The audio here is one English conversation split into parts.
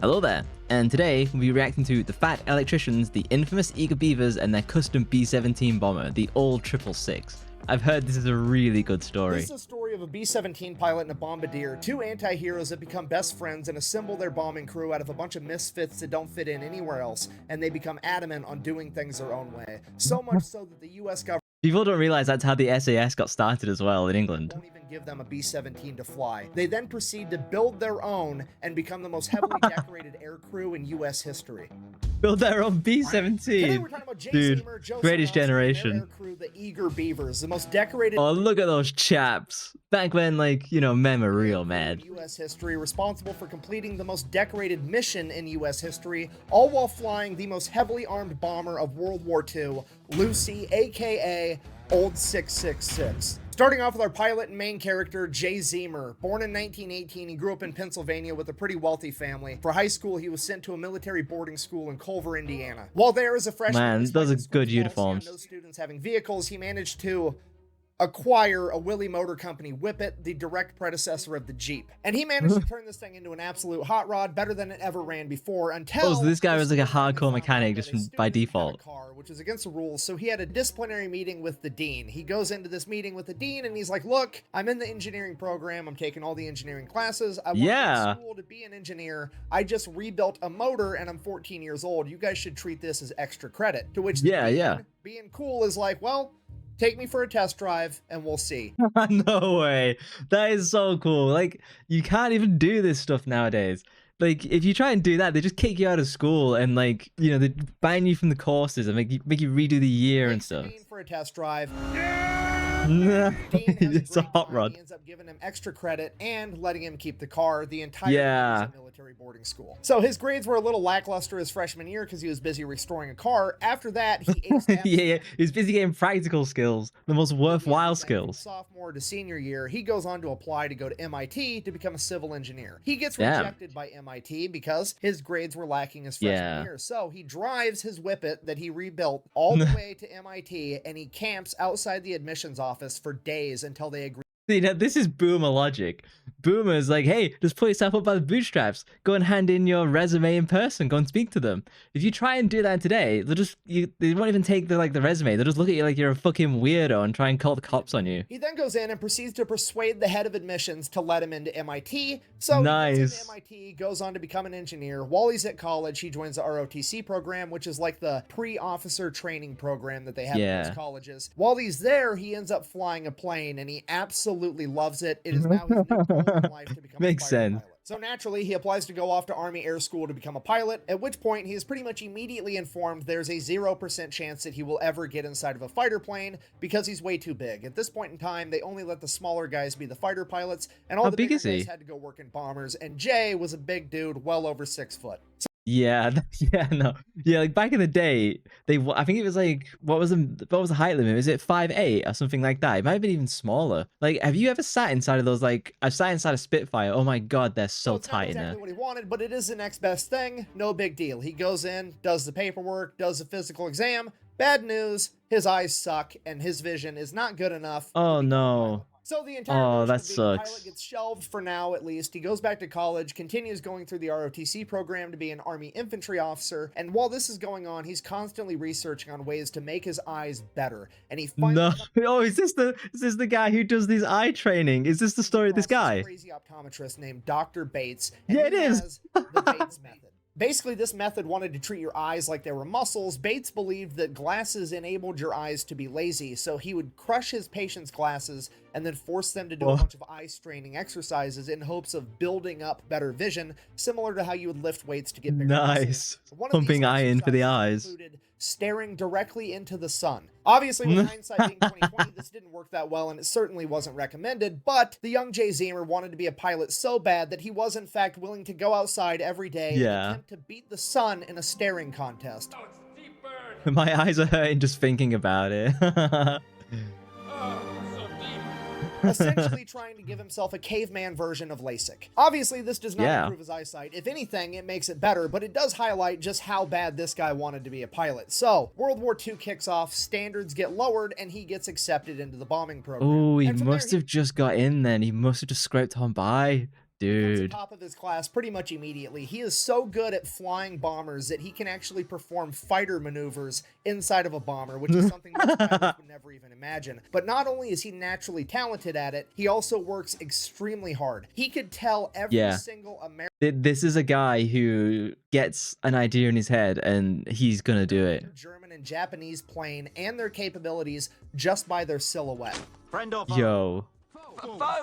Hello there, and today we'll be reacting to the Fat Electricians, the infamous Eager Beavers, and their custom B-17 bomber, the old 666. I've heard this is a really good story. This is a story of a B-17 pilot and a bombardier, two anti-heroes that become best friends and assemble their bombing crew out of a bunch of misfits that don't fit in anywhere else, and they become adamant on doing things their own way. So much so that the US government People don't realize that's how the SAS got started as well in England. won't even give them a B-17 to fly. They then proceed to build their own and become the most heavily decorated air crew in US history. Build their own B-17. Today we're talking about Jay Dude, Zemer, Joe greatest Sanos, and their generation. air crew, the Eager Beavers, the most decorated. Oh, look at those chaps. Back when, like, you know, men were real mad. U.S. history, responsible for completing the most decorated mission in U.S. history, all while flying the most heavily armed bomber of World War II, Lucy, aka Old 666. Starting off with our pilot and main character, Jay Zemer. Born in 1918, he grew up in Pennsylvania with a pretty wealthy family. For high school, he was sent to a military boarding school in Culver, Indiana. While there as a freshman, Man, those are good no uniforms. students having vehicles, he managed to acquire a Willie Motor Company Whippet, the direct predecessor of the Jeep. And he managed to turn this thing into an absolute hot rod, better than it ever ran before, until... Oh, so this guy was like a hardcore mechanic just by default. Car, which is against the rules, so he had a disciplinary meeting with the dean. He goes into this meeting with the dean and he's like, look, I'm in the engineering program, I'm taking all the engineering classes, I want to go to school to be an engineer, I just rebuilt a motor and I'm 14 years old, you guys should treat this as extra credit. To which the dean, being cool, is like, well, take me for a test drive and we'll see. No way. That is so cool. Like, you can't even do this stuff nowadays. Like, if you try and do that, they just kick you out of school and, like, you know, they ban you from the courses and make you redo the year and stuff. For a test drive. It's a hot rod. He ends up giving him extra credit and letting him keep the car the entire military boarding school. So his grades were a little lackluster his freshman year because he was busy restoring a car. After that, he aced he's busy getting practical skills, the most worthwhile skills. Sophomore to senior year, he goes on to apply to go to MIT to become a civil engineer. He gets rejected by MIT because his grades were lacking his freshman year. So he drives his Whippet that he rebuilt all the way to MIT and he camps outside the admissions office for days until they agree. You know, this is boomer logic. Boomer's like, hey, just pull yourself up by the bootstraps. Go and hand in your resume in person. Go and speak to them. If you try and do that today, they won't even take the resume. They'll just look at you like you're a fucking weirdo and try and call the cops on you. He then goes in and proceeds to persuade the head of admissions to let him into MIT. So nice. He goes into MIT, goes on to become an engineer. While he's at college, he joins the ROTC program, which is like the pre-officer training program that they have in most colleges. While he's there, he ends up flying a plane, and he absolutely loves it. It is now his new goal in life to become a pilot. So naturally, he applies to go off to Army Air School to become a pilot, at which point he is pretty much immediately informed there's a 0% chance that he will ever get inside of a fighter plane because he's way too big. At this point in time, they only let the smaller guys be the fighter pilots, and all the bigger guys had to go work in bombers, and Jay was a big dude, well over 6 foot. Like back in the day, I think it was like, what was the height limit? Is it 5'8" or something like that? It might have been even smaller. Like, have you ever sat inside of those? Like, I've sat inside a Spitfire. Oh my god, they're so tight in there. Exactly what he wanted, but it is the next best thing. No big deal. He goes in, does the paperwork, does the physical exam. Bad news, his eyes suck and his vision is not good enough. Oh no. So the entire that sucks. pilot gets shelved for now, at least. He goes back to college, continues going through the ROTC program to be an Army infantry officer, and while this is going on, he's constantly researching on ways to make his eyes better. And he finally is this the guy who does these eye training? Is this the story of this guy? Crazy optometrist named Dr. Bates. Yeah, it is. The Bates method. Basically, this method wanted to treat your eyes like they were muscles. Bates believed that glasses enabled your eyes to be lazy, so he would crush his patients' glasses and then force them to do a bunch of eye straining exercises in hopes of building up better vision, similar to how you would lift weights to get bigger muscles. So pumping iron for the eyes. Included staring directly into the sun. Obviously, with hindsight being 2020, this didn't work that well, and it certainly wasn't recommended, but the young Jay Zemer wanted to be a pilot so bad that he was, in fact, willing to go outside every day and attempt to beat the sun in a staring contest. My eyes are hurting just thinking about it. Essentially trying to give himself a caveman version of LASIK. Obviously, this does not improve his eyesight. If anything, it makes it better, but it does highlight just how bad this guy wanted to be a pilot. So, World War II kicks off, standards get lowered, and he gets accepted into the bombing program. Oh, he must have just got in then. He must have just scraped on by. dude. Top of his class pretty much immediately. He is so good at flying bombers that he can actually perform fighter maneuvers inside of a bomber, which is something most pilots would never even imagine. But not only is he naturally talented at it, he also works extremely hard. He could tell every single American. This is a guy who gets an idea in his head and he's gonna do it. German and Japanese plane and their capabilities just by their silhouette. Yo.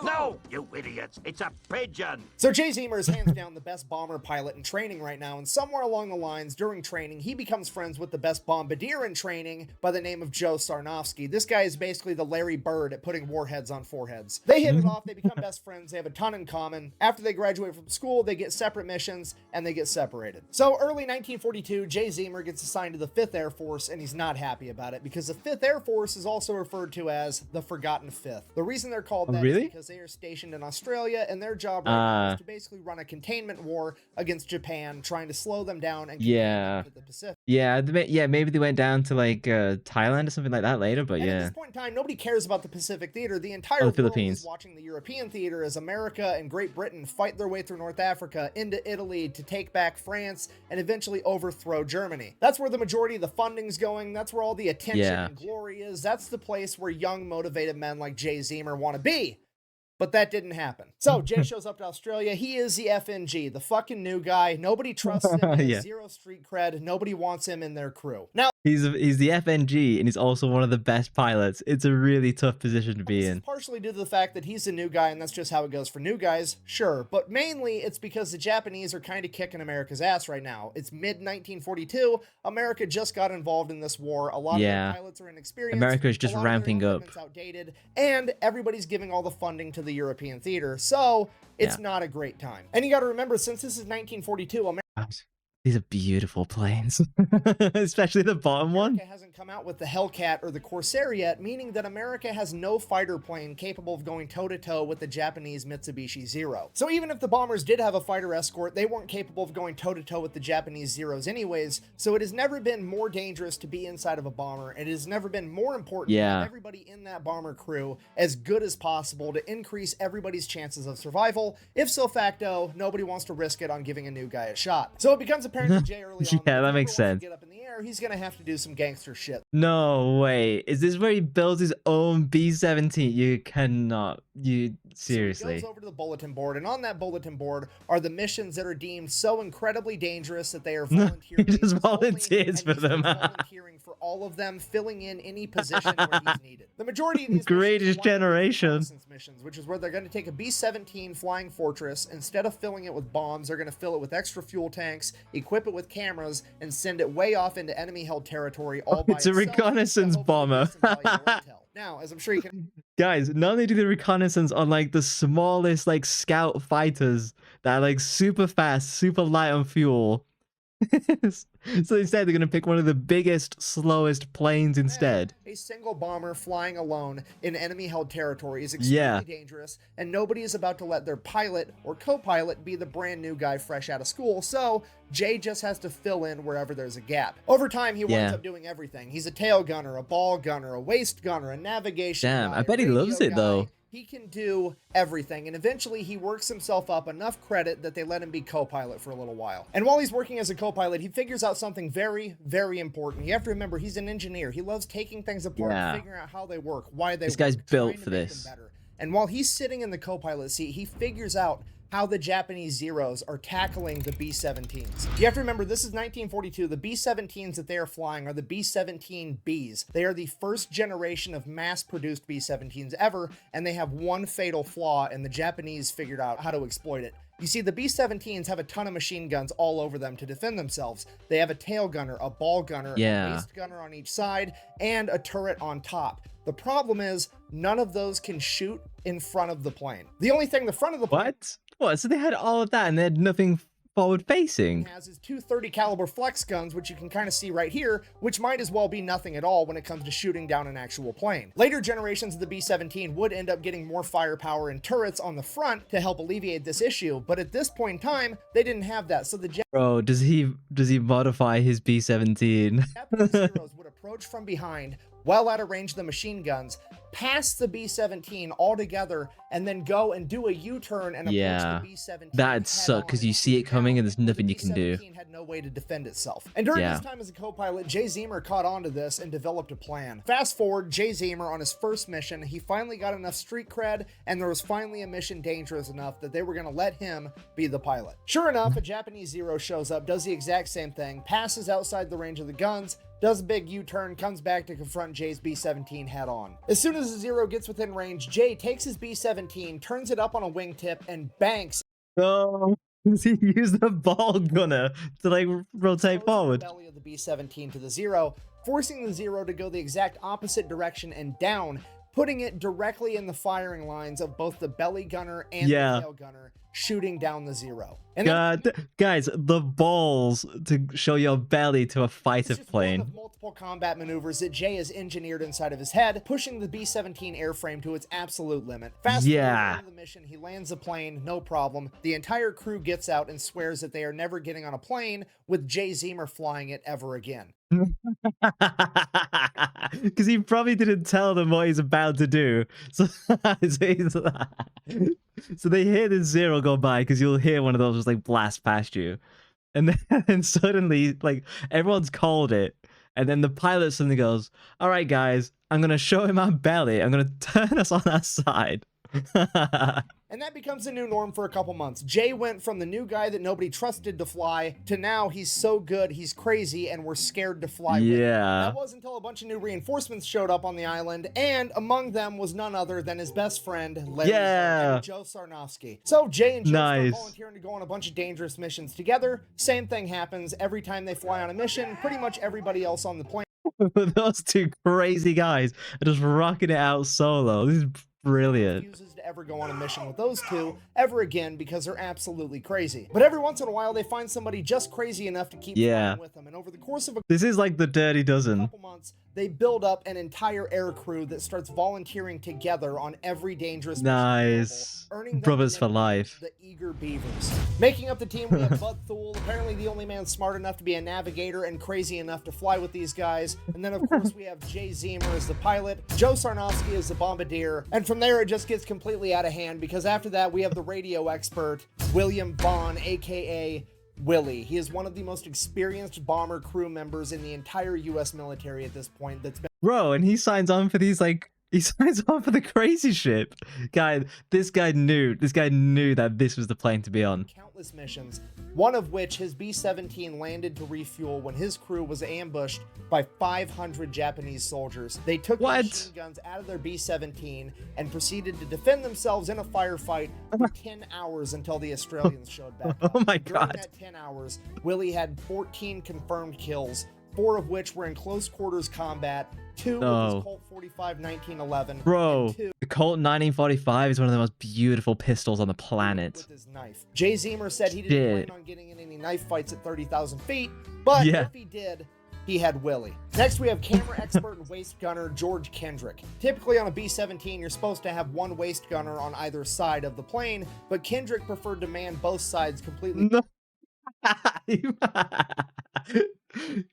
No, you idiots! It's a pigeon! So Jay Zimmer is hands down the best bomber pilot in training right now, and somewhere along the lines, during training, he becomes friends with the best bombardier in training by the name of Joe Sarnofsky. This guy is basically the Larry Bird at putting warheads on foreheads. They hit it off, they become best friends, they have a ton in common. After they graduate from school, they get separate missions, and they get separated. So early 1942, Jay Zimmer gets assigned to the 5th Air Force, and he's not happy about it, because the 5th Air Force is also referred to as the Forgotten Fifth. The reason they're called that is because they are stationed in Australia, and their job right now is to basically run a containment war against Japan, trying to slow them down and yeah, to the Pacific. Yeah, maybe they went down to like Thailand or something like that later, but At this point in time, nobody cares about the Pacific theater. The entire world Philippines is watching the European theater as America and Great Britain fight their way through North Africa into Italy to take back France and eventually overthrow Germany. That's where the majority of the funding's going. That's where all the attention and glory is. That's the place where young, motivated men like Jay Zimmer want to be. But that didn't happen. So Jay shows up to Australia. He is the FNG, the fucking new guy. Nobody trusts him. He has zero street cred. Nobody wants him in their crew. Now, he's the FNG, and he's also one of the best pilots. It's a really tough position to be in. Partially due to the fact that he's a new guy, and that's just how it goes for new guys, sure. But mainly, it's because the Japanese are kind of kicking America's ass right now. It's mid-1942. America just got involved in this war. A lot of the pilots are inexperienced. America is just ramping up. Outdated, and everybody's giving all the funding to the European theater, so it's not a great time. And you got to remember, since this is 1942, America These are beautiful planes, especially the bottom one. America hasn't come out with the Hellcat or the Corsair yet, meaning that America has no fighter plane capable of going toe-to-toe with the Japanese Mitsubishi Zero. So even if the bombers did have a fighter escort, they weren't capable of going toe-to-toe with the Japanese Zeros anyways, so it has never been more dangerous to be inside of a bomber, and it has never been more important to have everybody in that bomber crew as good as possible to increase everybody's chances of survival. If so facto, nobody wants to risk it on giving a new guy a shot. So it becomes apparent to Jay early on that makes sense. To get up in the air, he's gonna have to do some gangster shit. No way. Is this where he builds his own B-17? You cannot. You seriously. So he goes over to the bulletin board, and on that bulletin board are the missions that are deemed so incredibly dangerous that they are volunteering. He just volunteers for them. Volunteering for all of them, filling in any position where he's needed. The majority of these Greatest generation missions, which is where they're going to take a B-17 Flying Fortress. Instead of filling it with bombs, they're going to fill it with extra fuel tanks, equip it with cameras, and send it way off into enemy-held territory. All by it's a reconnaissance bomber. Now, as I'm sure you can... Guys, not only do the reconnaissance on like the smallest like scout fighters that are like super fast, super light on fuel. So instead they're going to pick one of the biggest, slowest planes instead. A single bomber flying alone in enemy-held territory is extremely dangerous, and nobody is about to let their pilot or co-pilot be the brand new guy fresh out of school, so Jay just has to fill in wherever there's a gap. Over time, he winds up doing everything. He's a tail gunner, a ball gunner, a waist gunner, a navigation guy, I bet he loves it though. He can do everything, and eventually he works himself up enough credit that they let him be co-pilot for a little while. And while he's working as a co-pilot, he figures out something very, very important. You have to remember, he's an engineer. He loves taking things apart, figuring out how they work, why they work. This guy's built for this. And while he's sitting in the co-pilot seat, he figures out how the Japanese Zeros are tackling the B-17s. You have to remember, this is 1942. The B-17s that they are flying are the B-17Bs. They are the first generation of mass-produced B-17s ever, and they have one fatal flaw, and the Japanese figured out how to exploit it. You see, the B-17s have a ton of machine guns all over them to defend themselves. They have a tail gunner, a ball gunner, a waist gunner on each side, and a turret on top. The problem is, none of those can shoot in front of the plane. The only thing the front of the plane... What? So they had all of that and they had nothing forward facing? Has his two 30 caliber flex guns, which you can kind of see right here, which might as well be nothing at all when it comes to shooting down an actual plane. Later generations of the B-17 would end up getting more firepower and turrets on the front to help alleviate this issue, but at this point in time, they didn't have that, so the Bro, does he modify his B-17? Japanese Zeros would approach from behind, well out of range of the machine guns, pass the B-17 altogether, and then go and do a U-turn and approach the B-17. That'd suck because you see it coming and there's nothing you can do. The B-17 had no way to defend itself. And during his time as a co-pilot, Jay Zemer caught on to this and developed a plan. Fast forward, Jay Zemer on his first mission, he finally got enough street cred, and there was finally a mission dangerous enough that they were going to let him be the pilot. Sure enough, a Japanese Zero shows up, does the exact same thing, passes outside the range of the guns, does a big U-turn, comes back to confront Jay's B-17 head on. As soon as the Zero gets within range, Jay takes his B-17, turns it up on a wingtip, and banks. Oh, does he use the ball gunner to like rotate forward? The belly of the B-17 to the Zero, forcing the Zero to go the exact opposite direction and down, putting it directly in the firing lines of both the belly gunner and the tail gunner, shooting down the Zero. And guys, the balls to show your belly to a fighter plane. One of multiple combat maneuvers that Jay has engineered inside of his head, pushing the B-17 airframe to its absolute limit. Fast forward to the end of the mission, he lands the plane, no problem. The entire crew gets out and swears that they are never getting on a plane with Jay Zemer flying it ever again. Because he probably didn't tell them what he's about to do. So, so they hear the Zero go by, because you'll hear one of those just like blast past you. And then suddenly, like, everyone's called it. And then the pilot suddenly goes, all right, guys, I'm going to show him our belly. I'm going to turn us on our side. And that becomes a new norm for a couple months. Jay went from the new guy that nobody trusted to fly to now he's so good, he's crazy, and we're scared to fly with him. That was until a bunch of new reinforcements showed up on the island, and among them was none other than his best friend, Joe Sarnofsky. So Jay and Joe start volunteering to go on a bunch of dangerous missions together. Same thing happens every time they fly on a mission. Pretty much everybody else on the plane. Those two crazy guys are just rocking it out solo. This is brilliant. Refuses to ever go on a mission with those two ever again because they're absolutely crazy. But every once in a while they find somebody just crazy enough to keep flying with them. And over the course of this is like the Dirty Dozen. Couple months, they build up an entire air crew that starts volunteering together on every dangerous mission earning brothers for life. The Eager Beavers. Making up the team, we have Bud Thule, apparently the only man smart enough to be a navigator and crazy enough to fly with these guys. And then of course we have Jay Zemer as the pilot, Joe Sarnofsky as the bombardier, and from there it just gets completely out of hand, because after that we have the radio expert, William Vaughn, aka Willie. He is one of the most experienced bomber crew members in the entire U.S. military at this point. Bro, and he signs on for these, like, he signs on for the crazy shit. This guy knew that this was the plane to be on. Countless missions, one of which his B-17 landed to refuel when his crew was ambushed by 500 Japanese soldiers. They took the machine guns out of their B-17 and proceeded to defend themselves in a firefight for 10 hours until the Australians showed back up. Oh my God. During that 10 hours, Willie had 14 confirmed kills, 4 of which were in close quarters combat, 2 with his Colt 45 1911. Bro, the Colt 1945 is one of the most beautiful pistols on the planet. With his knife. Jay Zemer said he didn't plan on getting in any knife fights at 30,000 feet, but if he did, he had Willie. Next, we have camera expert and waist gunner George Kendrick. Typically on a B-17, you're supposed to have one waist gunner on either side of the plane, but Kendrick preferred to man both sides completely. No.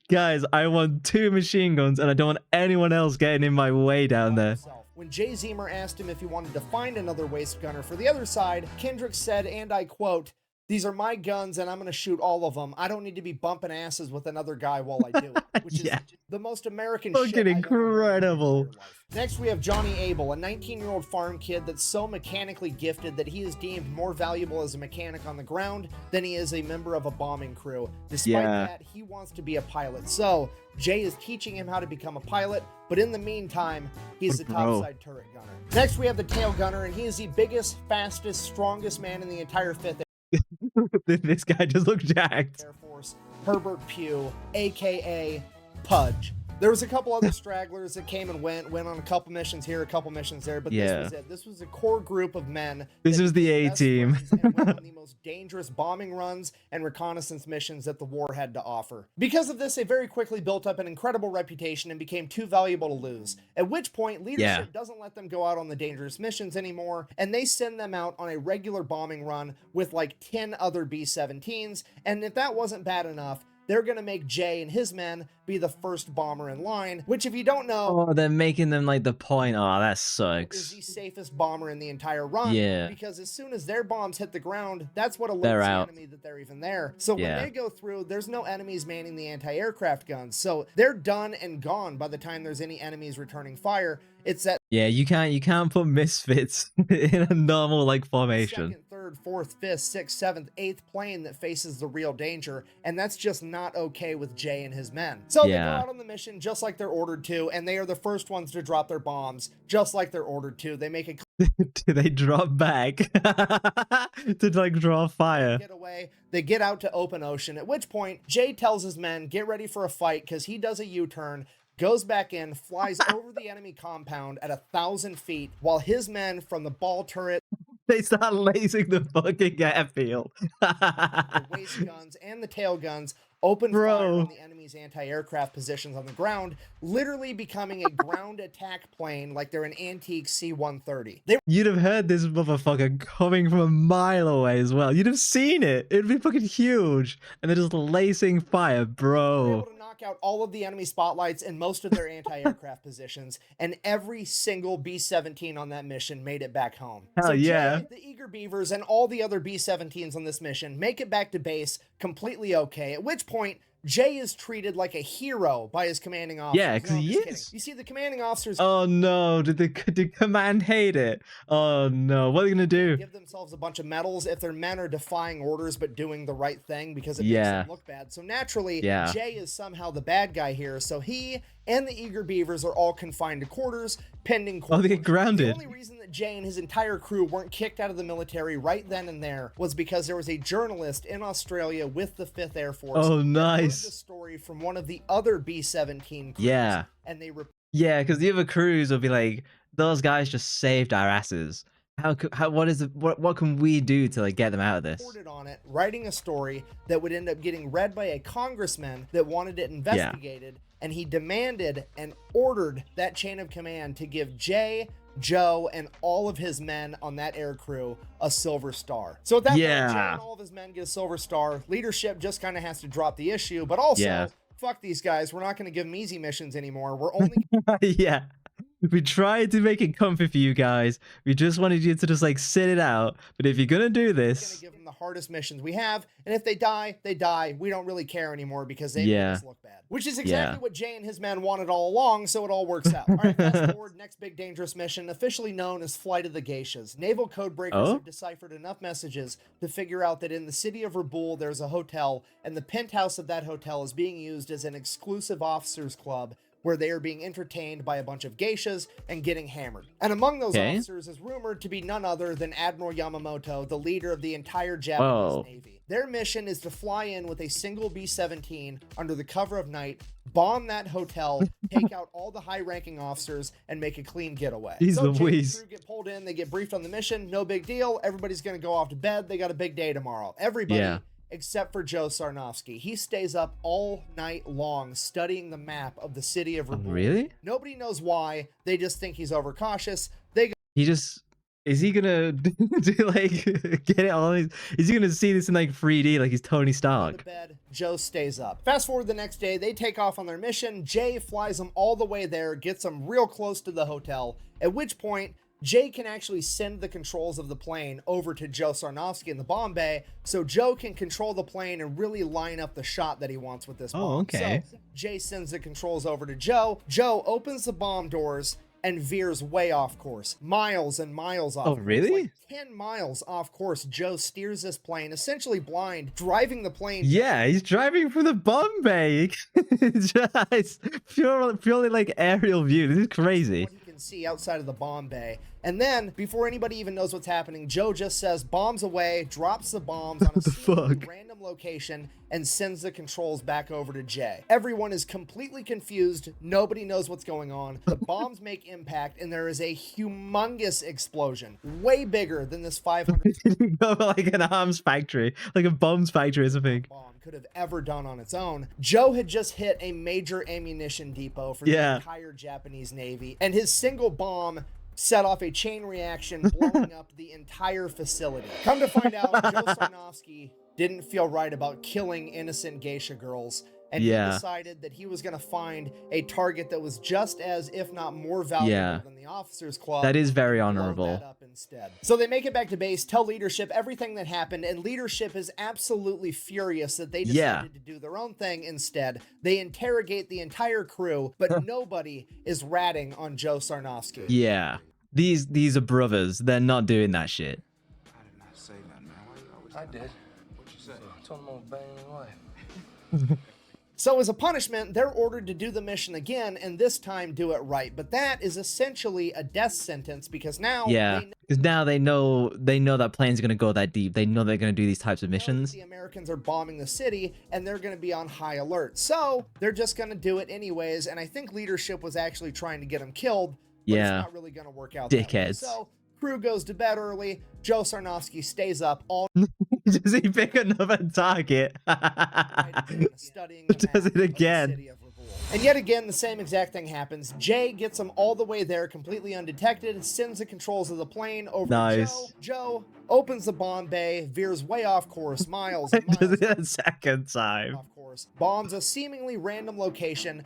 Guys, I want 2 machine guns and I don't want anyone else getting in my way down there. When Jay Zemer asked him if he wanted to find another waist gunner for the other side, Kendrick said, and I quote, "These are my guns and I'm going to shoot all of them. I don't need to be bumping asses with another guy while I do it." Which is the most American shit. Fucking incredible. Next, we have Johnny Abel, a 19-year-old farm kid that's so mechanically gifted that he is deemed more valuable as a mechanic on the ground than he is a member of a bombing crew. Despite that, he wants to be a pilot. So, Jay is teaching him how to become a pilot, but in the meantime, he's the topside turret gunner. Next, we have the tail gunner, and he is the biggest, fastest, strongest man in the entire 5th This guy just looked jacked. Air Force, Herbert Pugh, aka Pudge. There was a couple other stragglers that came and went on a couple missions here, a couple missions there, but this was it. This was a core group of men. This was the A-team. And went on the most dangerous bombing runs and reconnaissance missions that the war had to offer. Because of this, they very quickly built up an incredible reputation and became too valuable to lose. At which point, leadership doesn't let them go out on the dangerous missions anymore, and they send them out on a regular bombing run with like 10 other B-17s, and if that wasn't bad enough, they're going to make Jay and his men be the first bomber in line, which if you don't know, Oh, they're making them like the point. Oh, that is sucks. the safest bomber in the entire run. Yeah. Because as soon as their bombs hit the ground, that's what alerts They're the out. enemy that they're even there. So when Yeah. they go through, there's no enemies manning the anti-aircraft guns. So they're done and gone by the time there's any enemies returning fire. It's that Yeah, you can't put misfits in a normal like formation. second, third, fourth, fifth, sixth, seventh, eighth plane that faces the real danger, and that's just not okay with Jay and his men. So they go out on the mission just like they're ordered to, and they are the first ones to drop their bombs just like they're ordered to. They make a Do they drop back to like draw fire? get away. They get out to open ocean, at which point Jay tells his men, get ready for a fight, because he does a U-turn, goes back in, flies over the enemy compound at 1,000 feet, while his men from the ball turret, They start lasing the fucking airfield. the waist guns, and the tail guns open fire on the enemy's anti-aircraft positions on the ground, literally becoming a ground attack plane like they're an antique C-130. You'd have heard this motherfucker coming from a mile away as well. You'd have seen it. It'd be fucking huge. And they're just lacing fire, Were bro. able to knock out all of the enemy spotlights and most of their anti-aircraft positions, and every single B-17 on that mission made it back home. Hell yeah. Jay, the Eager Beavers, and all the other B-17s on this mission make it back to base completely okay, at which point Jay is treated like a hero by his commanding officers. Yeah, 'cause he just is. kidding. You see, the commanding officers Oh no, did command hate it? Oh no, what are they gonna do? give themselves a bunch of medals if their men are defying orders but doing the right thing, because it makes Yeah. them look bad. So naturally, Yeah. Jay is somehow the bad guy here. So he and the Eager Beavers are all confined to quarters, pending court Oh, they get orders. grounded. The only reason that Jay and his entire crew weren't kicked out of the military right then and there was because there was a journalist in Australia with the 5th Air Force. Oh, that heard nice. the story from one of the other B-17 crews, Yeah. and they Yeah, because the other crews will be like, those guys just saved our asses. What can we do to like get them out of this? reported on it, writing a story that would end up getting read by a congressman that wanted it investigated, and he demanded and ordered that chain of command to give Jay, Joe, and all of his men on that air crew a silver star. So at that point, Jay and all of his men get a silver star. Leadership just kind of has to drop the issue, but also, fuck these guys. We're not going to give them easy missions anymore. We're only Yeah. We tried to make it comfy for you guys. We just wanted you to just like sit it out. But if you're gonna do going to this, give them the hardest missions we have, and if they die, they die. We don't really care anymore because they make us look bad. Which is exactly what Jay and his men wanted all along, so it all works out. All right, fast forward, next big dangerous mission, officially known as Flight of the Geishas. Naval codebreakers have deciphered enough messages to figure out that in the city of Raboul, there's a hotel, and the penthouse of that hotel is being used as an exclusive officers club where they are being entertained by a bunch of geishas and getting hammered. And among those officers is rumored to be none other than Admiral Yamamoto, the leader of the entire Japanese Navy. Their mission is to fly in with a single B-17 under the cover of night, bomb that hotel, take out all the high-ranking officers, and make a clean getaway. So Jay and the crew get pulled in, they get briefed on the mission, no big deal, everybody's gonna go off to bed, they got a big day tomorrow. Everybody except for Joe Sarnofsky. He stays up all night long studying the map of the city of Raboul. Really? Nobody knows why. They just think he's overcautious. Is he gonna do like get it all? Is he gonna see this in like 3D like he's Tony Stark? To bed, Joe stays up. Fast forward the next day, they take off on their mission. Jay flies them all the way there, gets them real close to the hotel, at which point Jay can actually send the controls of the plane over to Joe Sarnofsky in the bomb bay, so Joe can control the plane and really line up the shot that he wants with this bomb. Oh, okay. So Jay sends the controls over to Joe. Joe opens the bomb doors and veers way off course, miles and miles off. Oh, really? Like 10 miles off course. Joe steers this plane, essentially blind, driving the plane. Yeah, he's driving from the bomb bay. Just purely like aerial view. This is crazy. What he can see outside of the bomb bay. And then, before anybody even knows what's happening, Joe just says bombs away, drops the bombs on a seemingly random location, and sends the controls back over to Jay. Everyone is completely confused. Nobody knows what's going on. The bombs make impact, and there is a humongous explosion, way bigger than this 500 like an arms factory, like a bombs factory or something. bomb could have ever done on its own. Joe had just hit a major ammunition depot for the entire Japanese Navy, and his single bomb set off a chain reaction, blowing up the entire facility. Come to find out, Joe Sarnofsky didn't feel right about killing innocent geisha girls. And he decided that he was going to find a target that was just as, if not more valuable than the officers club. That is very and blow honorable. that up instead. So they make it back to base, tell leadership everything that happened, and leadership is absolutely furious that they decided to do their own thing instead. They interrogate the entire crew, but nobody is ratting on Joe Sarnofsky. Yeah. These are brothers. They're not doing that shit. I did not say that, man. Why you always... I did. What you say? I told him I was banging your wife. So as a punishment, they're ordered to do the mission again, and this time do it right. But that is essentially a death sentence, because now because now they know that plane's gonna go that deep. They know they're gonna do these types of missions. The Americans are bombing the city, and they're going to be on high alert. So they're just going to do it anyways. And I think leadership was actually trying to get them killed. But it's not really going to work out. Dickheads. So crew goes to bed early. Joe Sarnofsky stays up all Does he pick another target? night studying. Does it again? And yet again, the same exact thing happens. Jay gets them all the way there completely undetected, sends the controls of the plane over to Joe. Joe opens the bomb bay, veers way off course, miles and miles. Does it a second time? Off course, bombs a seemingly random location.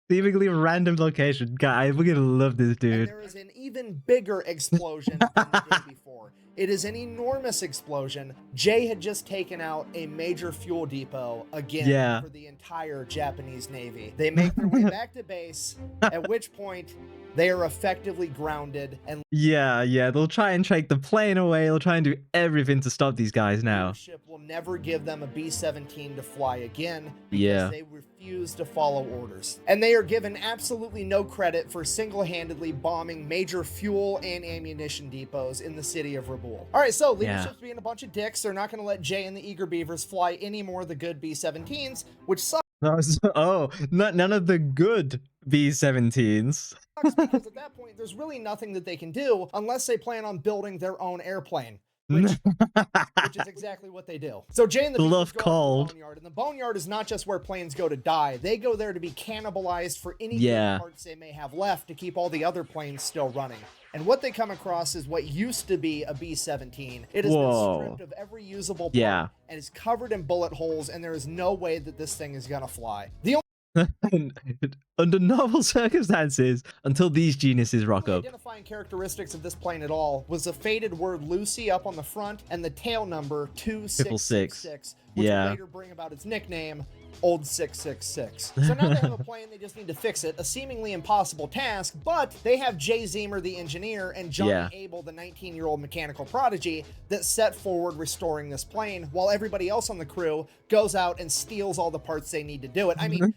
Seemingly random location. God, we're gonna love this dude. And there is an even bigger explosion than the day before. It is an enormous explosion. Jay had just taken out a major fuel depot again for the entire Japanese Navy. They make their way back to base, at which point they are effectively grounded. And they'll try and take the plane away. They'll try and do everything to stop these guys now. Leadership will never give them a B-17 to fly again because they refuse to follow orders. And they are given absolutely no credit for single-handedly bombing major fuel and ammunition depots in the city of Rabaul. All right, so leadership's being a bunch of dicks. They're not going to let Jay and the Eager Beavers fly any more of the good B-17s, which sucks. None of the good B-17s. Because at that point, there's really nothing that they can do unless they plan on building their own airplane. Which is exactly what they do. So Jay and the Beavers go to the boneyard, and the boneyard is not just where planes go to die. They go there to be cannibalized for any parts they may have left to keep all the other planes still running. And what they come across is what used to be a B-17. It has been stripped of every usable part and is covered in bullet holes, and there is no way that this thing is gonna fly. The under normal circumstances, until these geniuses rock up. Identifying characteristics of this plane at all was the faded word Lucy up on the front and the tail number 2666, which would later bring about its nickname, Old 666. So now they have a plane, they just need to fix it, a seemingly impossible task, but they have Jay Zemer, the engineer, and Johnny Abel, the 19-year-old mechanical prodigy, that set forward restoring this plane, while everybody else on the crew goes out and steals all the parts they need to do it. I mean,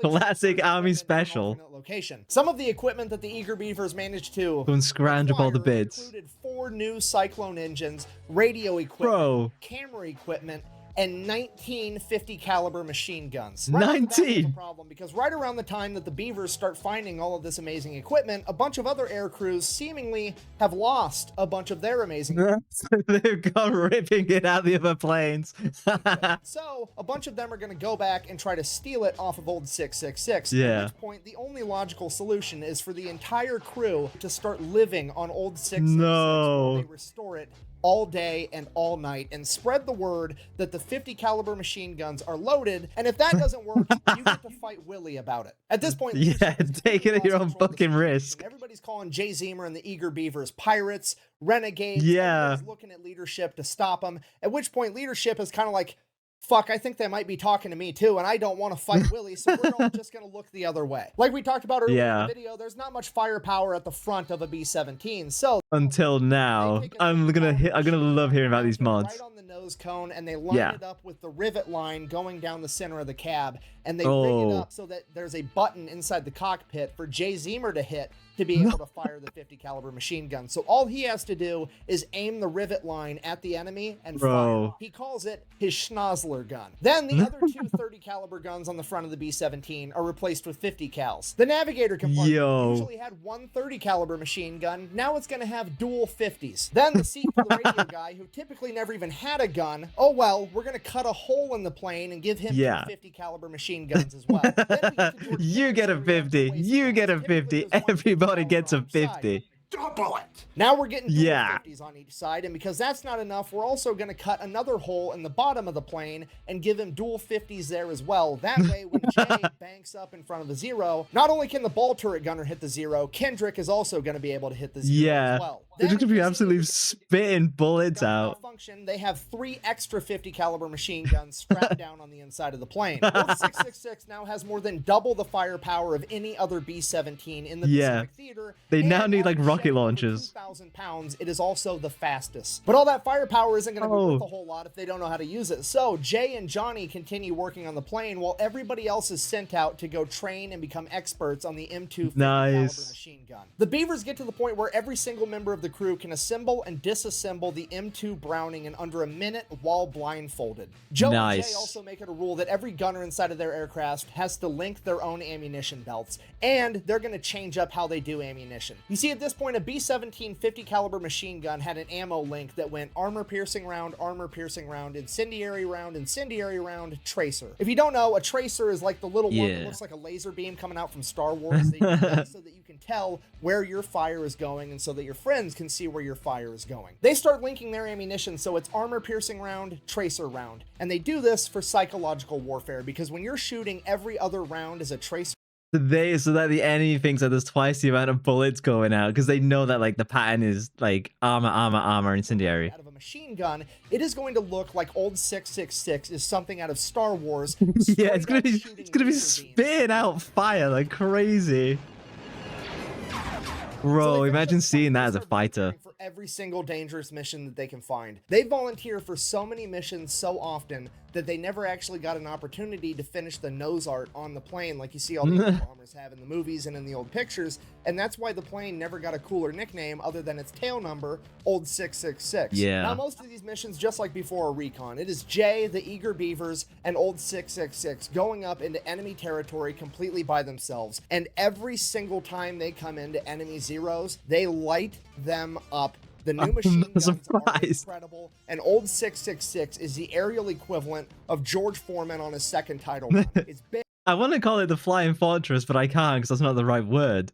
classic army special. Location. Some of the equipment that the Eager Beavers managed to scrounge up all the bits included 4 new Cyclone engines, radio equipment, camera equipment, and 19 50 caliber machine guns. 19? A problem because right around the time that the Beavers start finding all of this amazing equipment, a bunch of other air crews seemingly have lost a bunch of their amazing They've gone ripping it out the other planes. So a bunch of them are going to go back and try to steal it off of Old 666. At which point, the only logical solution is for the entire crew to start living on Old 666 while they restore it all day and all night and spread the word that the 50 caliber machine guns are loaded, and if that doesn't work, you get to fight Willie about it. At this point, take it at your own fucking risk. Everybody's calling Jay Zemer and the Eager Beavers pirates, renegades. Everybody's looking at leadership to stop them, at which point leadership is kind of like, fuck, I think they might be talking to me too, and I don't want to fight Willie, so we're all just going to look the other way. Like we talked about earlier in the video, there's not much firepower at the front of a B-17, so... Until now. I'm gonna love hearing about these mods. Right on the nose cone, and they line it up with the rivet line going down the center of the cab, and they rig it up so that there's a button inside the cockpit for Jay Zemer to hit to be able to fire the 50 caliber machine gun. So all he has to do is aim the rivet line at the enemy and fire. He calls it his Schnozzler gun. Then the other 2 30 caliber guns on the front of the B-17 are replaced with 50 cals. The navigator compartment usually had 1 30 caliber machine gun. Now it's going to have dual 50s. Then the seat for the radio guy, who typically never even had a gun, oh well, we're going to cut a hole in the plane and give him 50 caliber machine guns as well. You get a 50. You get a 50. Everybody gets a 50. Double it! Now we're getting dual Yeah. 50s on each side, and because that's not enough, we're also going to cut another hole in the bottom of the plane and give him dual 50s there as well. That way, when Jay banks up in front of the zero, not only can the ball turret gunner hit the zero, Kendrick is also going to be able to hit the zero as well. They're just gonna be Then, absolutely spitting bullets gun out. malfunction, they have 3 extra 50 caliber machine guns strapped down on the inside of the plane. Old 666 now has more than double the firepower of any other B-17 in the Pacific Theater. They now and need like on rocket Shed over launchers. 2,000 pounds, it is also the fastest. But all that firepower isn't going to be worth Oh. a whole lot if they don't know how to use it. So Jay and Johnny continue working on the plane while everybody else is sent out to go train and become experts on the M2 caliber Nice. machine gun. The Beavers get to the point where every single member of the crew can assemble and disassemble the M2 Browning in under a minute while blindfolded. Joe and Nice. Jay also make it a rule that every gunner inside of their aircraft has to link their own ammunition belts, and they're going to change up how they do ammunition. You see, at this point, a B-17 50 caliber machine gun had an ammo link that went armor piercing round, incendiary round, tracer. If you don't know, a tracer is like the little one that looks like a laser beam coming out from Star Wars. They do that so that you can tell where your fire is going and so that your friends can see where your fire is going. They start linking their ammunition so it's armor piercing round, tracer round. And they do this for psychological warfare because when you're shooting every other round as a tracer So that the enemy thinks that there's twice the amount of bullets going out because they know that like the pattern is like armor, incendiary. out of a machine gun, it is going to look like old 666 is something out of Star Wars. Yeah, it's gonna be shooting it's gonna be laser beams. spitting out fire like crazy. Bro, So they finish imagine up the seeing fight, that they as a start fighter. volunteering for every single dangerous mission that they can find. They volunteer for so many missions so often that they never actually got an opportunity to finish the nose art on the plane like you see all the other bombers have in the movies and in the old pictures, and that's why the plane never got a cooler nickname other than its tail number, Old 666. Yeah. Now most of these missions, just like before a recon, it is Jay, the Eager Beavers, and Old 666 going up into enemy territory completely by themselves, and every single time they come into enemy zeros, they light them up. The new machine not guns are surprised. incredible, and Old 666 is the aerial equivalent of George Foreman on his second title run. It's big. I want to call it the Flying Fortress, but I can't because that's not the right word.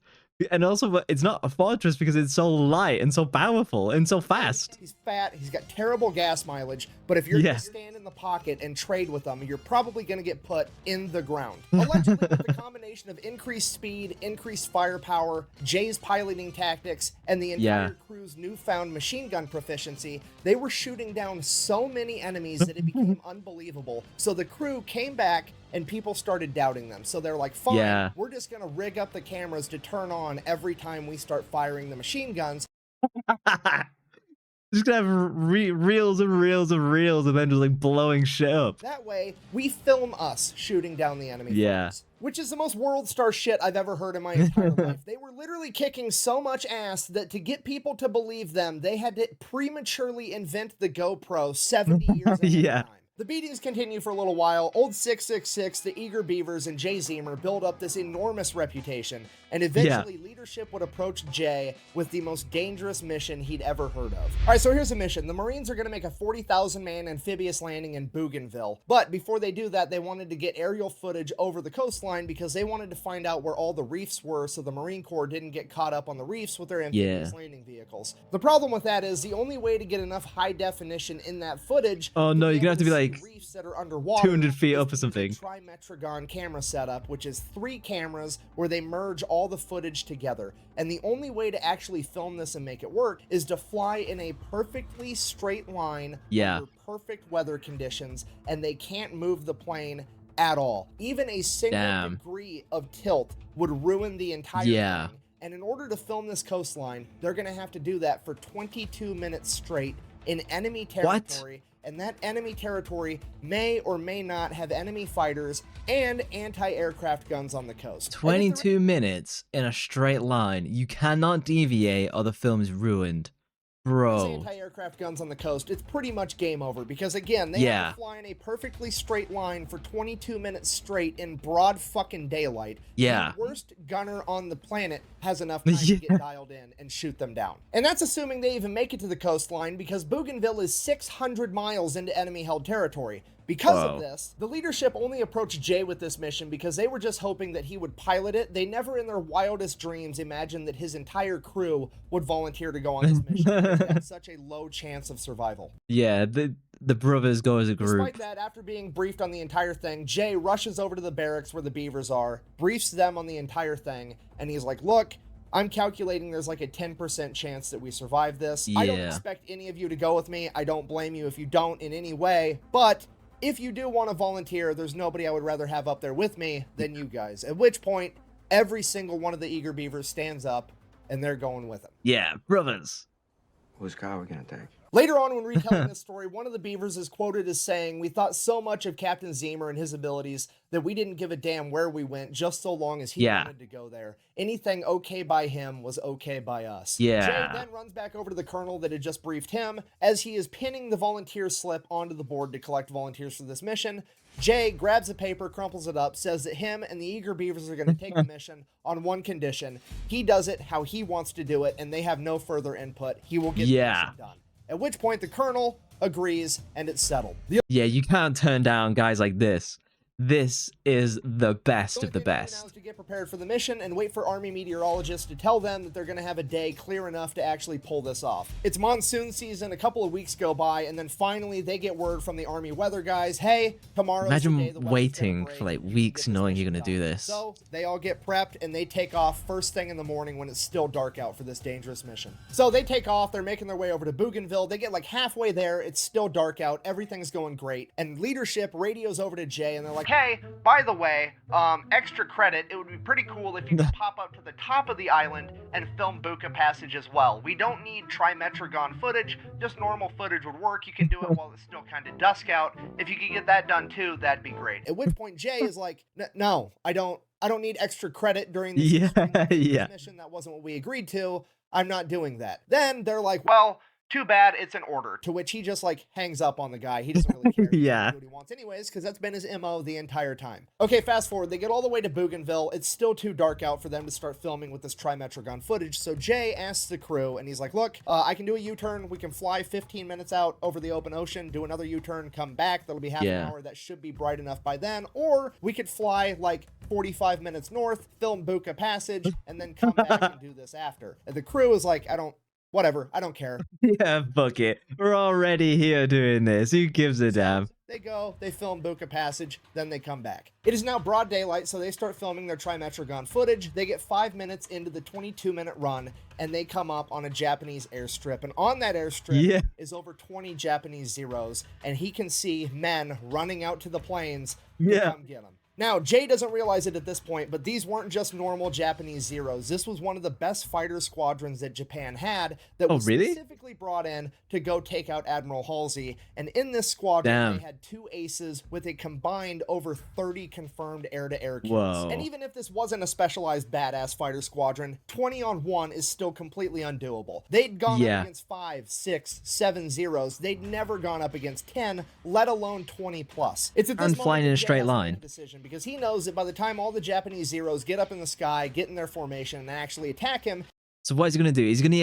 And also, it's not a fortress because it's so light and so powerful and so fast. He's fat, he's got terrible gas mileage, but if you're Yeah. going to stand in the pocket and trade with them, you're probably going to get put in the ground. Allegedly, with the combination of increased speed, increased firepower, Jay's piloting tactics, and the entire crew's newfound machine gun proficiency, they were shooting down so many enemies that it became unbelievable. So the crew came back and people started doubting them. So they're like, fine, we're just going to rig up the cameras to turn on every time we start firing the machine guns. Just gonna have reels and reels and reels and then just like blowing shit up. That way, we film us shooting down the enemy foes, which is the most world star shit I've ever heard in my entire life. They were literally kicking so much ass that to get people to believe them, they had to prematurely invent the GoPro 70 years ahead of time. The beatings continue for a little while. Old 666, the Eager Beavers, and Jay Zemer build up this enormous reputation, and eventually leadership would approach Jay with the most dangerous mission he'd ever heard of. All right, so here's a mission. The Marines are going to make a 40,000-man amphibious landing in Bougainville, but before they do that, they wanted to get aerial footage over the coastline because they wanted to find out where all the reefs were so the Marine Corps didn't get caught up on the reefs with their amphibious landing vehicles. The problem with that is the only way to get enough high definition in that footage Oh no, you're gonna have to be like reefs that are underwater 200 feet up or is something. a Trimetragon camera setup, which is 3 cameras where they merge all the footage together. And the only way to actually film this and make it work is to fly in a perfectly straight line under perfect weather conditions, and they can't move the plane at all. Even a single degree of tilt would ruin the entire thing. And in order to film this coastline, they're going to have to do that for 22 minutes straight in enemy territory. And that enemy territory may or may not have enemy fighters and anti-aircraft guns on the coast. 22 minutes in a straight line. You cannot deviate or the film is ruined. Bro. Anti-aircraft guns on the coast, it's pretty much game over because again, they have to fly in a perfectly straight line for 22 minutes straight in broad fucking daylight. Yeah. The worst gunner on the planet has enough time to get dialed in and shoot them down. And that's assuming they even make it to the coastline because Bougainville is 600 miles into enemy-held territory. Because of this, the leadership only approached Jay with this mission because they were just hoping that he would pilot it. They never in their wildest dreams imagined that his entire crew would volunteer to go on this mission because they had such a low chance of survival. Yeah, the brothers go as a group. Despite that, after being briefed on the entire thing, Jay rushes over to the barracks where the beavers are, briefs them on the entire thing, and he's like, look, I'm calculating there's like a 10% chance that we survive this. I don't expect any of you to go with me. I don't blame you if you don't in any way, but if you do want to volunteer, there's nobody I would rather have up there with me than you guys. At which point, every single one of the eager beavers stands up, and they're going with him. Yeah, brothers. Whose car are we gonna take? Later on, when retelling this story, one of the beavers is quoted as saying, "We thought so much of Captain Zemer and his abilities that we didn't give a damn where we went, just so long as he wanted to go there. Anything okay by him was okay by us." Jay then runs back over to the colonel that had just briefed him. As he is pinning the volunteer slip onto the board to collect volunteers for this mission, Jay grabs a paper, crumples it up, says that him and the eager beavers are going to take the mission on one condition. He does it how he wants to do it, and they have no further input. He will get the mission done. At which point the colonel agrees, and it's settled. Yeah, you can't turn down guys like this. This is the best of the best. Now is to get prepared for the mission and wait for Army meteorologists to tell them that they're going to have a day clear enough to actually pull this off. It's monsoon season, a couple of weeks go by, and then finally they get word from the Army weather guys, hey, tomorrow's the day the weather's waiting gonna break, for like weeks knowing you're going to do this. So they all get prepped and they take off first thing in the morning when it's still dark out for this dangerous mission. So they take off, they're making their way over to Bougainville, they get like halfway there, it's still dark out, everything's going great, and leadership radios over to Jay and they're like, hey, by the way, extra credit, it would be pretty cool if you could pop up to the top of the island and film Buka Passage as well. We don't need trimetragon footage, just normal footage would work. You can do it while it's still kind of dusk out. If you could get that done too, that'd be great. At which point Jay is like, no, I don't need extra credit during this mission. That wasn't what we agreed to. I'm not doing that. Then they're like, well, too bad, it's an order. To which he just like hangs up on the guy. He doesn't really care. Yeah. What he wants anyways, because that's been his MO the entire time. Okay, fast forward. They get all the way to Bougainville. It's still too dark out for them to start filming with this trimetragon footage. So Jay asks the crew, and he's like, look, I can do a U-turn. We can fly 15 minutes out over the open ocean, do another U-turn, come back. That'll be half an hour. That should be bright enough by then. Or we could fly like 45 minutes north, film Buka Passage, and then come back and do this after. And the crew is like, whatever, I don't care. Yeah, fuck it. We're already here doing this. Who gives a damn? They go, they film Buka Passage, then they come back. It is now broad daylight, so they start filming their trimetragon footage. They get 5 minutes into the 22-minute run, and they come up on a Japanese airstrip. And on that airstrip is over 20 Japanese Zeros, and he can see men running out to the planes to come get them. Now, Jay doesn't realize it at this point, but these weren't just normal Japanese Zeros. This was one of the best fighter squadrons that Japan had that was specifically brought in to go take out Admiral Halsey. And in this squadron, they had 2 aces with a combined over 30 confirmed air-to-air kills. And even if this wasn't a specialized badass fighter squadron, 20 on 1 is still completely undoable. They'd gone up against 5, 6, 7 Zeros. They'd never gone up against 10, let alone 20 plus. It's at this moment flying in a straight line. Because he knows that by the time all the Japanese Zeros get up in the sky, get in their formation, and actually attack him. So what is he gonna do? He's gonna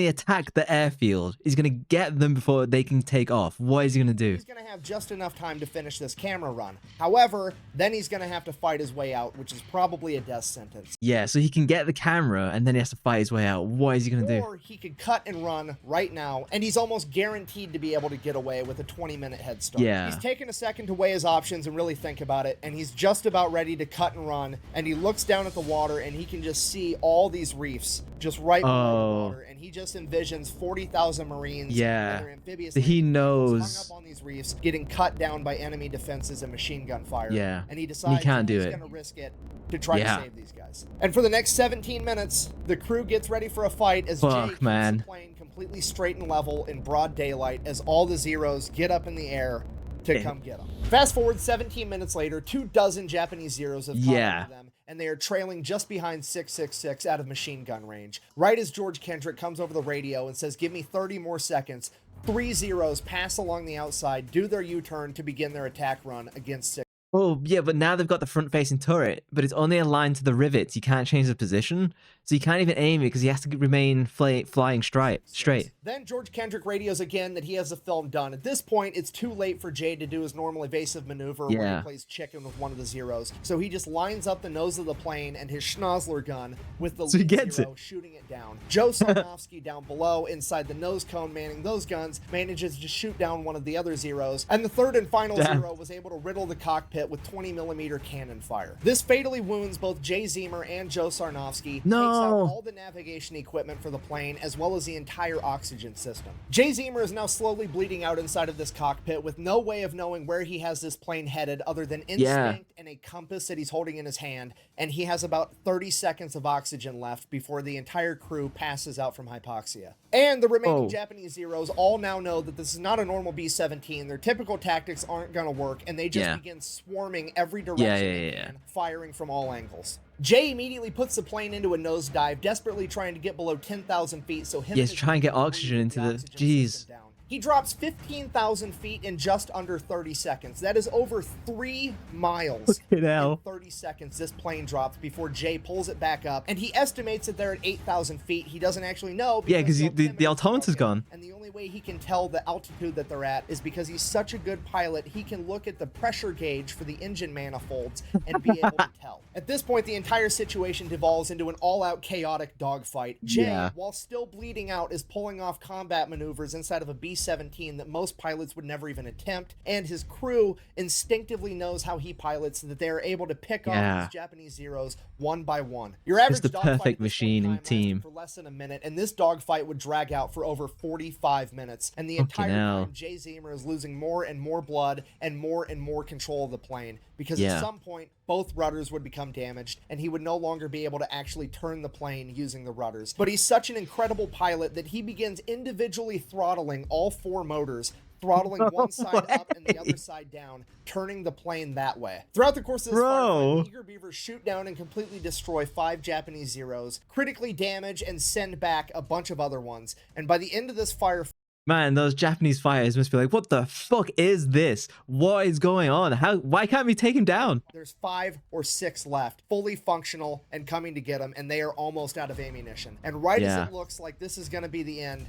attack the airfield. He's gonna get them before they can take off. What is he gonna do? He's gonna have just enough time to finish this camera run. However, then he's gonna have to fight his way out, which is probably a death sentence. Yeah, so he can get the camera and then he has to fight his way out. What is he gonna do? Or he could cut and run right now, and he's almost guaranteed to be able to get away with a 20-minute head start. Yeah. He's taken a second to weigh his options and really think about it, and he's just about ready to cut and run, and he looks down at the water and he can just see all these reefs just right below the water, and he just envisions 40,000 Marines. Yeah, amphibious he knows hung up on these reefs, getting cut down by enemy defenses and machine gun fire. Yeah, and he decides he can't do he's it. going to risk it to try to save these guys. And for the next 17 minutes, the crew gets ready for a fight as Jay keeps the plane completely straight and level in broad daylight as all the Zeros get up in the air to come get them. Fast forward 17 minutes later, 24 Japanese Zeros have caught up to them, and they are trailing just behind 666 out of machine gun range. Right as George Kendrick comes over the radio and says, "Give me 30 more seconds," 3 Zeros pass along the outside, do their U-turn to begin their attack run against 6. Oh, yeah, but now they've got the front-facing turret, but it's only aligned to the rivets. You can't change the position, so you can't even aim it because he has to remain flying straight. Then George Kendrick radios again that he has the film done. At this point, it's too late for Jay to do his normal evasive maneuver where he plays chicken with one of the Zeros. So he just lines up the nose of the plane and his schnozzler gun with the lead Zero shooting it down. Joe Sarnofsky down below inside the nose cone manning those guns manages to shoot down one of the other Zeros. And the third and final Zero was able to riddle the cockpit with 20mm cannon fire. This fatally wounds both Jay Zemer and Joe Sarnofsky, takes out all the navigation equipment for the plane, as well as the entire oxygen system. Jay Zemer is now slowly bleeding out inside of this cockpit with no way of knowing where he has this plane headed other than instinct and a compass that he's holding in his hand, and he has about 30 seconds of oxygen left before the entire crew passes out from hypoxia. And the remaining Japanese Zeros all now know that this is not a normal B-17. Their typical tactics aren't going to work, and they just begin swarming every direction, firing from all angles. Jay immediately puts the plane into a nosedive, desperately trying to get below 10,000 feet so him try and get oxygen into the... Jeez. He drops 15,000 feet in just under 30 seconds. That is over 3 miles in 30 seconds this plane drops before Jay pulls it back up. And he estimates that they're at 8,000 feet. He doesn't actually know. Because the altimeter's gone. And the only way he can tell the altitude that they're at is because he's such a good pilot, he can look at the pressure gauge for the engine manifolds and be able to tell. At this point, the entire situation devolves into an all-out chaotic dogfight. Jay, while still bleeding out, is pulling off combat maneuvers inside of a B-17 that most pilots would never even attempt, and his crew instinctively knows how he pilots, that they are able to pick off these Japanese Zeros one by one. Your average it's the perfect machine team for less than a minute, and this dogfight would drag out for over 45 minutes, and the entire time Jay Zemer is losing more and more blood and more control of the plane, because at some point both rudders would become damaged and he would no longer be able to actually turn the plane using the rudders. But he's such an incredible pilot that he begins individually throttling all 4 motors, throttling one side up and the other side down, turning the plane that way. Throughout the course of this firefight, the Eager Beavers shoot down and completely destroy 5 Japanese Zeros, critically damage and send back a bunch of other ones. And by the end of this firefight, man, those Japanese fighters must be like, what the fuck is this? What is going on? Why can't we take him down? There's 5 or 6 left, fully functional and coming to get him, and they are almost out of ammunition. And right as it looks like this is going to be the end,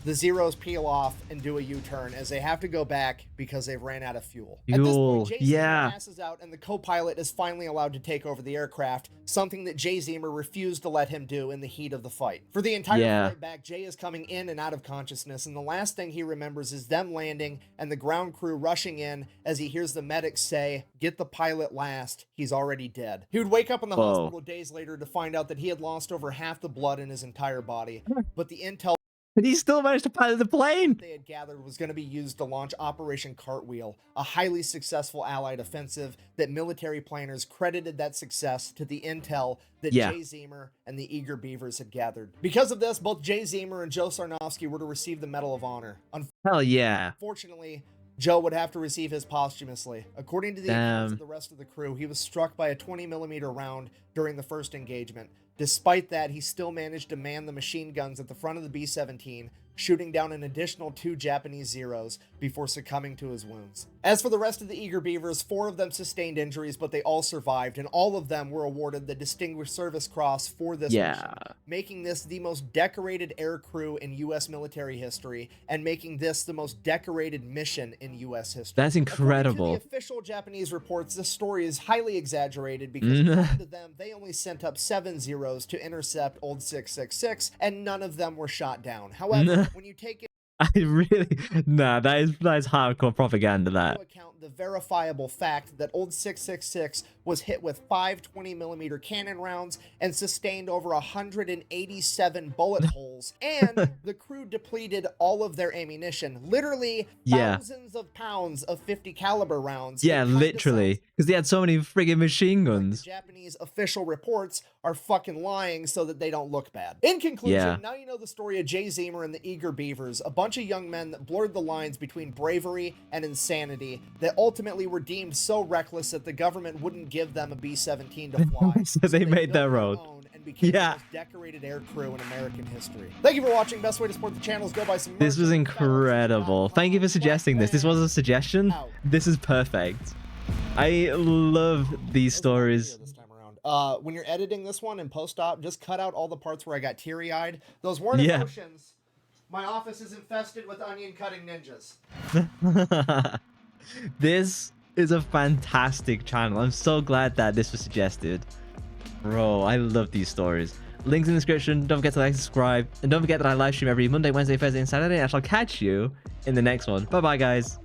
the Zeros peel off and do a U-turn as they have to go back because they've ran out of fuel. At this point, Jay Zemer passes out and the co-pilot is finally allowed to take over the aircraft, something that Jay Zemer refused to let him do in the heat of the fight. For the entire flight back, Jay is coming in and out of consciousness, and the last thing he remembers is them landing and the ground crew rushing in as he hears the medics say, "Get the pilot last, he's already dead." He would wake up in the hospital days later to find out that he had lost over half the blood in his entire body, but the intel but he still managed to pilot the plane. They had gathered was going to be used to launch Operation Cartwheel, a highly successful Allied offensive that military planners credited that success to the intel that Jay Zemer and the Eager Beavers had gathered. Because of this, both Jay Zemer and Joe Sarnofsky were to receive the Medal of Honor. Hell yeah. Unfortunately, Joe would have to receive his posthumously. According to the accounts of the rest of the crew, he was struck by a 20mm round during the first engagement. Despite that, he still managed to man the machine guns at the front of the B-17, shooting down an additional 2 Japanese Zeros before succumbing to his wounds. As for the rest of the Eager Beavers, 4 of them sustained injuries, but they all survived, and all of them were awarded the Distinguished Service Cross for this mission, making this the most decorated air crew in U.S. military history, and making this the most decorated mission in U.S. history. That's incredible. According to the official Japanese reports, this story is highly exaggerated because according to them, they only sent up 7 Zeros to intercept Old 666, and none of them were shot down. However, when you take it that is hardcore propaganda, that. Account the verifiable fact that Old 666 was hit with 5 20mm cannon rounds and sustained over 187 bullet holes, and the crew depleted all of their ammunition, literally thousands of pounds of 50 caliber rounds. Literally, because they had so many friggin' machine guns. The Japanese official reports are fucking lying so that they don't look bad. In conclusion, now you know the story of Jay Zemer and the Eager Beavers, a bunch of young men that blurred the lines between bravery and insanity, that ultimately were deemed so reckless that the government wouldn't give them a B-17 to fly. So they made their own. And became Yeah. the most decorated air crew in American history. Thank you for watching. Best way to support the channel is go buy some merch. This was incredible. Thank you for suggesting this. This wasn't a suggestion. This is perfect. I love these stories. This time around. When you're editing this one in post-op, just cut out all the parts where I got teary-eyed. Those weren't emotions. My office is infested with onion cutting ninjas. This is a fantastic channel. I'm so glad that this was suggested. Bro, I love these stories. Links in the description. Don't forget to like, subscribe, and don't forget that I live stream every Monday, Wednesday, Thursday, and Saturday. I shall catch you in the next one. Bye bye, guys.